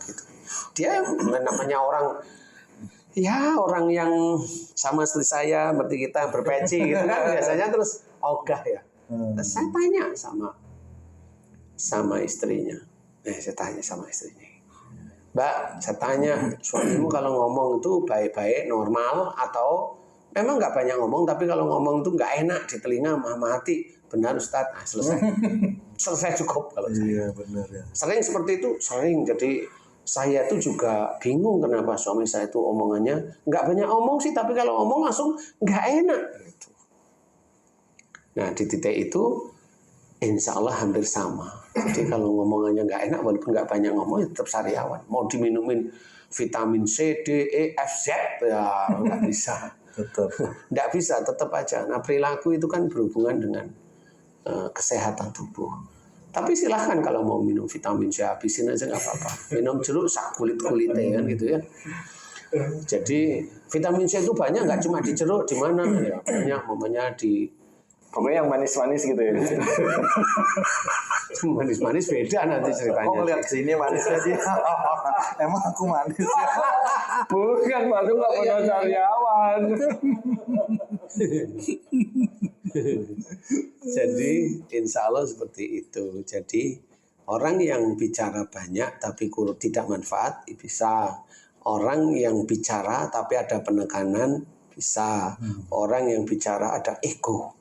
gitu. Dia namanya orang yang sama seperti saya, seperti kita berpeci gitu kan biasanya terus ogah ya. Terus saya tanya sama istrinya. Saya tanya sama istrinya. Mbak, saya tanya, suamimu kalau ngomong itu baik-baik, normal, atau memang nggak banyak ngomong, tapi kalau ngomong itu nggak enak di telinga, mati. Benar Ustaz, selesai. Selesai cukup kalau saya. Iya benar ya. Sering seperti itu, sering. Jadi saya itu juga bingung kenapa suami saya itu omongannya nggak banyak omong sih, tapi kalau ngomong langsung nggak enak. Gitu. Nah di titik itu, insya Allah hampir sama. Jadi kalau ngomongannya nggak enak, walaupun nggak banyak ngomong, ya tetap sariawan. Mau diminumin vitamin C, D, E, F, Z, ya nggak bisa. Tetap. Nggak bisa, tetap aja. Nah perilaku itu kan berhubungan dengan kesehatan tubuh. Tapi silahkan kalau mau minum vitamin C, habisin aja nggak apa-apa. Minum jeruk sak kulit-kulitnya kan gitu ya. Jadi vitamin C itu banyak, nggak cuma di jeruk, di mana ya banyak, momennya di pokoknya yang manis-manis gitu ya. Manis-manis beda nanti ceritanya. Oh lihat sini manis aja. Emang aku manis. Bukan, baru nggak punya karyawan. Jadi insya Allah seperti itu. Jadi orang yang bicara banyak tapi tidak manfaat bisa. Orang yang bicara tapi ada penekanan bisa. Orang yang bicara ada ego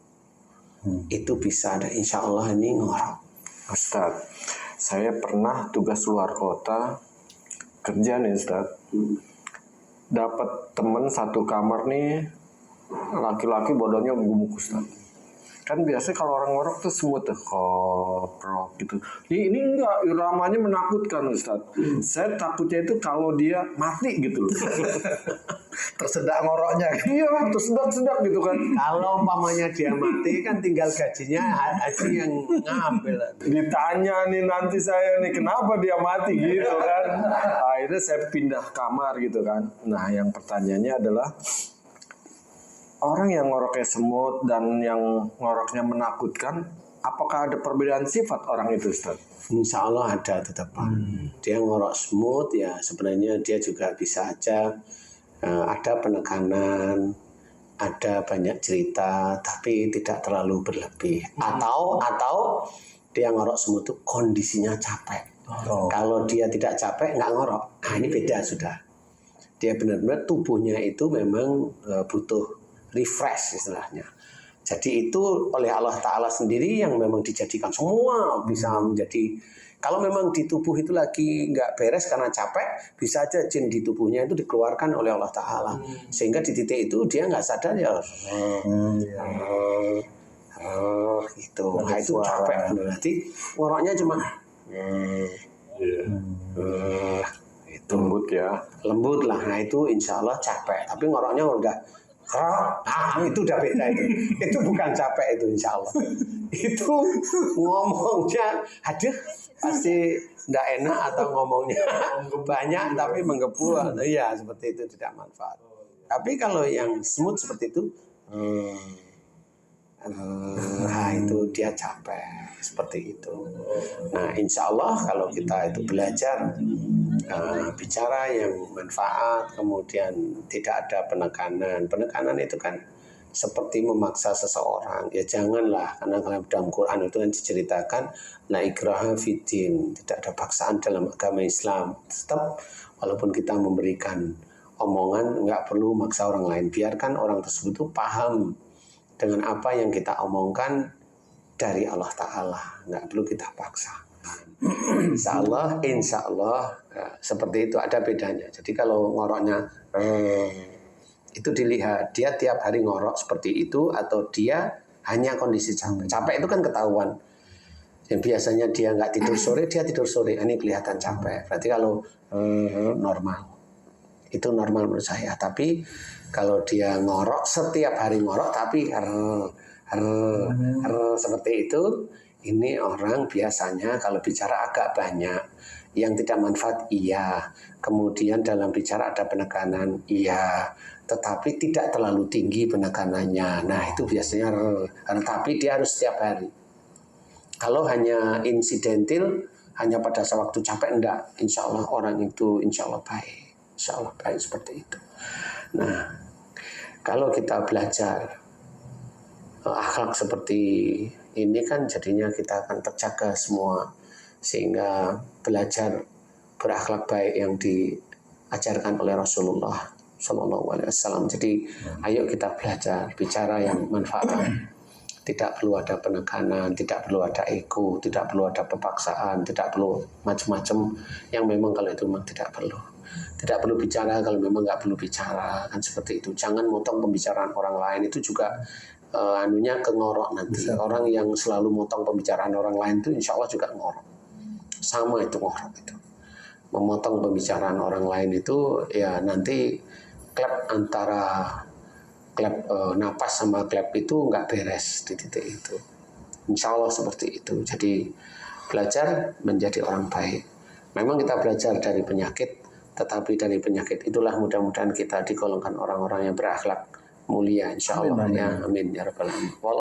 itu bisa. Ada insya Allah ini ngorok. Ustaz, saya pernah tugas luar kota kerja nih Ustaz. Dapat temen satu kamar nih, laki-laki bodohnya gemuk Ustaz. Kan biasanya kalau orang ngorok tuh smooth tuh, koprok gitu. Ini enggak, iramanya menakutkan Ustaz. Saya takutnya itu kalau dia mati gitu. Tersedak ngoroknya. Iya, tersedak-sedak gitu kan. Kalau umpamanya dia mati kan tinggal gajinya haji yang ngambil. Ditanya nih nanti saya nih kenapa dia mati gitu kan. Akhirnya saya pindah kamar gitu kan. Nah yang pertanyaannya adalah, orang yang ngoroknya semut dan yang ngoroknya menakutkan, apakah ada perbedaan sifat orang itu Ustaz? Insya Allah ada tetap. Dia ngorok smooth ya sebenarnya dia juga bisa aja ada penekanan, ada banyak cerita tapi tidak terlalu berlebih. Atau dia ngorok smooth itu kondisinya capek. Kalau dia tidak capek nggak ngorok. Nah ini beda sudah. Dia benar-benar tubuhnya itu memang butuh refresh istilahnya. Jadi itu oleh Allah Ta'ala sendiri yang memang dijadikan semua bisa menjadi. Kalau memang di tubuh itu lagi nggak beres karena capek, bisa aja jin di tubuhnya itu dikeluarkan oleh Allah Ta'ala. Sehingga di titik itu dia nggak sadar ya gitu. Nah itu capek. Berarti ngoroknya cuma itu lembut ya. Lembut lah. Nah itu insya Allah capek. Tapi ngoroknya udah itu udah beda itu. Itu bukan capek itu insya Allah. Itu ngomongnya aduh pasti tidak enak atau ngomongnya banyak tapi menggebu. Iya seperti itu tidak manfaat. Tapi kalau yang smooth seperti itu nah itu dia capek seperti itu. Nah insya Allah kalau kita itu belajar bicara yang manfaat, kemudian tidak ada penekanan itu kan seperti memaksa seseorang. Ya janganlah, karena dalam Quran itu kan diceritakan la ikraha fiddin, tidak ada paksaan dalam agama Islam. Tetap walaupun kita memberikan omongan nggak perlu maksa orang lain, biarkan orang tersebut itu paham dengan apa yang kita omongkan dari Allah Ta'ala, nggak perlu kita paksa. Insya Allah seperti itu, ada bedanya. Jadi kalau ngoroknya itu dilihat dia tiap hari ngorok seperti itu atau dia hanya kondisi capek. Capek itu kan ketahuan. Yang biasanya dia nggak tidur sore, dia tidur sore. Ini kelihatan capek. Berarti kalau normal, itu normal menurut saya. Tapi kalau dia ngorok setiap hari ngorok tapi seperti itu, ini orang biasanya kalau bicara agak banyak, yang tidak manfaat iya, kemudian dalam bicara ada penekanan iya, tetapi tidak terlalu tinggi penekanannya. Nah itu biasanya tapi dia harus setiap hari. Kalau hanya insidental hanya pada waktu capek, enggak. Insya Allah orang itu insya Allah baik. Insya Allah baik seperti itu. Nah, kalau kita belajar akhlak seperti ini kan jadinya kita akan terjaga semua, sehingga belajar berakhlak baik yang diajarkan oleh Rasulullah Shallallahu Alaihi Wasallam. Jadi ayo kita belajar bicara yang manfaat. Tidak perlu ada penekanan, tidak perlu ada ego, tidak perlu ada pepaksaan, tidak perlu macam-macam yang memang kalau itu memang tidak perlu. Tidak perlu bicara kalau memang nggak perlu bicara, kan seperti itu. Jangan motong pembicaraan orang lain, itu juga anunya kengorok nanti. Orang yang selalu motong pembicaraan orang lain itu insya Allah juga ngorok. Sama itu ngorok itu. Memotong pembicaraan orang lain itu ya nanti klep antara klep napas sama klep itu nggak beres di titik itu. Insya Allah seperti itu. Jadi belajar menjadi orang baik. Memang kita belajar dari penyakit, tetapi dari penyakit itulah mudah-mudahan kita digolongkan orang-orang yang berakhlak mulia. Insya Allah. Amin. Ya, amin ya rabbal alamin.